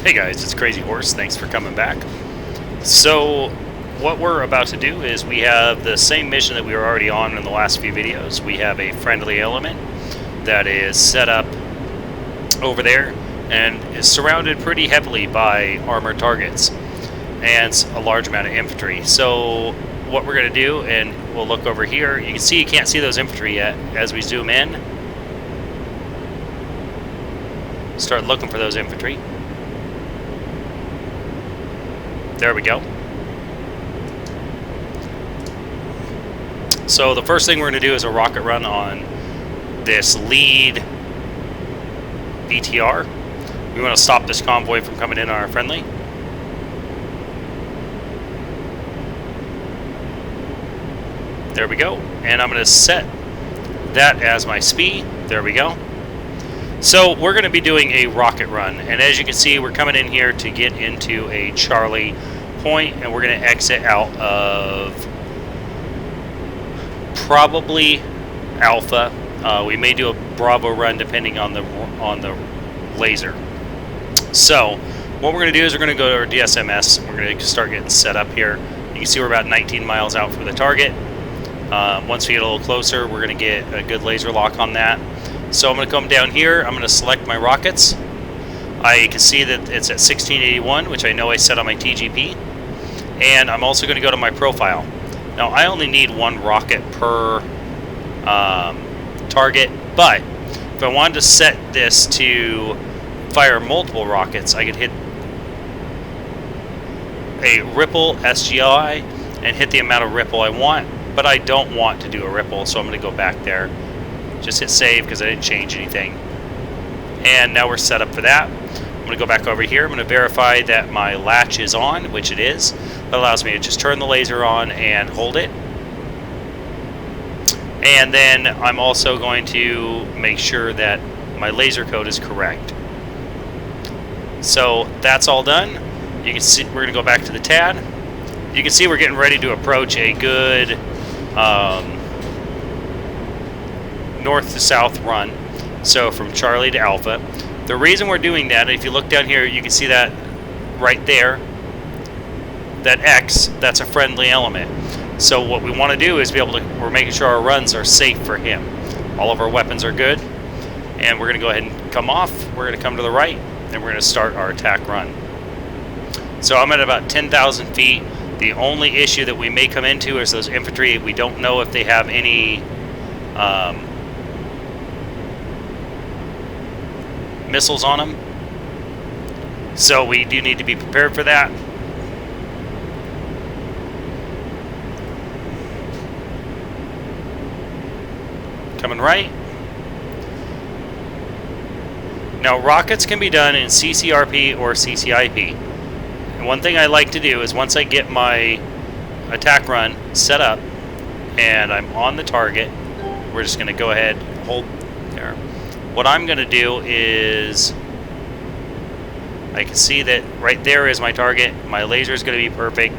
Hey guys, it's Crazy Horse. Thanks for coming back. So, what we're about to do is we have the same mission that we were already on in the last few videos. We have a friendly element that is set up over there and is surrounded pretty heavily by armored targets and a large amount of infantry. So, what we're going to do, and we'll look over here, you can see you can't see those infantry yet. As we zoom in, start looking for those infantry. There we go. So the first thing we're going to do is a rocket run on this lead BTR. We want to stop this convoy from coming in on our friendly. There we go. And I'm going to set that as my speed. There we go. So we're going to be doing a rocket run, and as you can see, we're coming in here to get into a Charlie point, and we're going to exit out of probably Alpha. We may do a Bravo run depending on the laser. So what we're going to do is we're going to go to our DSMS. We're going to start getting set up here. You can see we're about 19 miles out from the target. Once we get a little closer, we're going to get a good laser lock on that. So I'm going to come down here, I'm going to select my rockets. I can see that it's at 1681, which I know I set on my TGP. And I'm also going to go to my profile. Now I only need one rocket per target, but if I wanted to set this to fire multiple rockets, I could hit a ripple SGI and hit the amount of ripple I want, but I don't want to do a ripple, so I'm going to go back there. Just hit save because I didn't change anything. And now we're set up for that. I'm going to go back over here. I'm going to verify that my latch is on, which it is. That allows me to just turn the laser on and hold it. And then I'm also going to make sure that my laser code is correct. So that's all done. You can see we're going to go back to the TAD. You can see we're getting ready to approach a good north to south run, so from Charlie to Alpha. The reason we're doing that, if you look down here, you can see that right there, that X, that's a friendly element. So what we want to do is be able to, we're making sure our runs are safe for him. All of our weapons are good, and we're going to go ahead and come off. We're going to come to the right, and we're going to start our attack run. So I'm at about 10,000 feet. The only issue that we may come into is those infantry. We don't know if they have any missiles on them, so we do need to be prepared for that. Coming right. Now rockets can be done in CCRP or CCIP, and one thing I like to do is once I get my attack run set up and I'm on the target, we're just going to go ahead and hold there. What I'm going to do is, I can see that right there is my target. My laser is going to be perfect.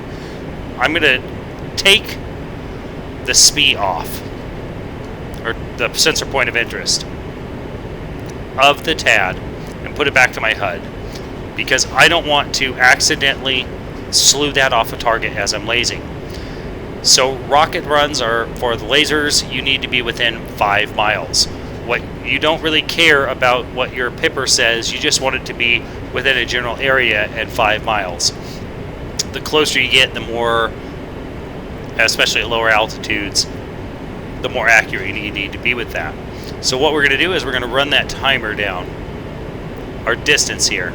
I'm going to take the SPI off, or the sensor point of interest, of the TAD and put it back to my HUD, because I don't want to accidentally slew that off a target as I'm lasing. So rocket runs are, for the lasers, you need to be within 5 miles. What you don't really care about what your pipper says, you just want it to be within a general area at 5 miles. The closer you get, the more, especially at lower altitudes, the more accurate you need to be with that. So what we're going to do is we're going to run that timer down, our distance here,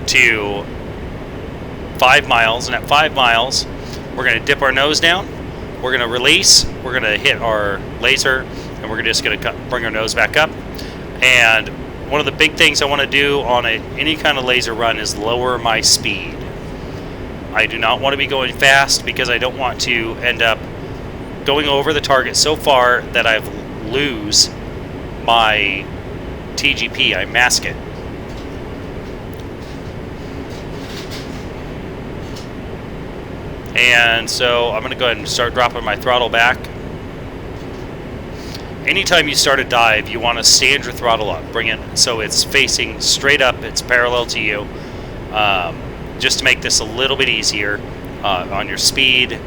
to 5 miles, and at 5 miles we're going to dip our nose down, we're going to release, we're going to hit our laser, and we're just going to bring our nose back up. And one of the big things I want to do on any kind of laser run is lower my speed. I do not want to be going fast because I don't want to end up going over the target so far that I lose my TGP, I mask it. And so I'm going to go ahead and start dropping my throttle back. Anytime you start a dive, you want to stand your throttle up. Bring it so it's facing straight up, it's parallel to you. just to make this a little bit easier on your speed.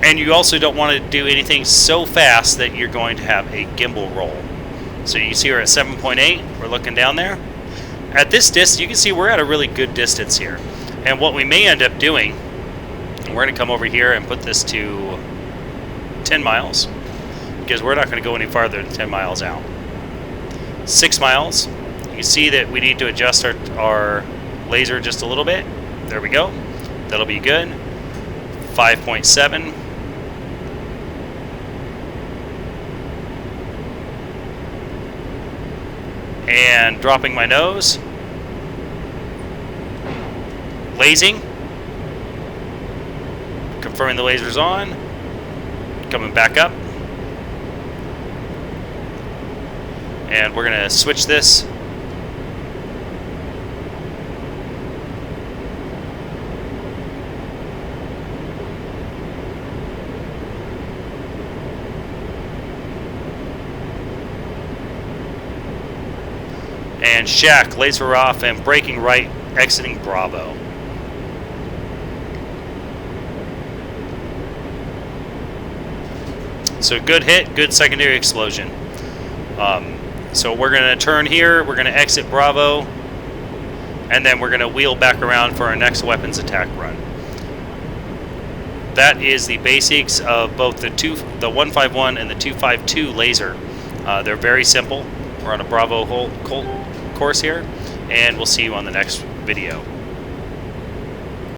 And you also don't want to do anything so fast that you're going to have a gimbal roll. So you see we're at 7.8, we're looking down there. At this distance, you can see we're at a really good distance here. And what we may end up doing, we're going to come over here and put this to 10 miles, because we're not going to go any farther than 10 miles out. 6 miles, you see that we need to adjust our laser just a little bit. There we go. That'll be good. 5.7. And dropping my nose. Lasing. Confirming the laser's on. Coming back up. And we're going to switch this. And shack, laser off, and braking right, exiting Bravo. So good hit, good secondary explosion. So we're going to turn here, we're going to exit Bravo, and then we're going to wheel back around for our next weapons attack run. That is the basics of both the 151 and the 252 laser. They're very simple. We're on a Bravo course here, and we'll see you on the next video.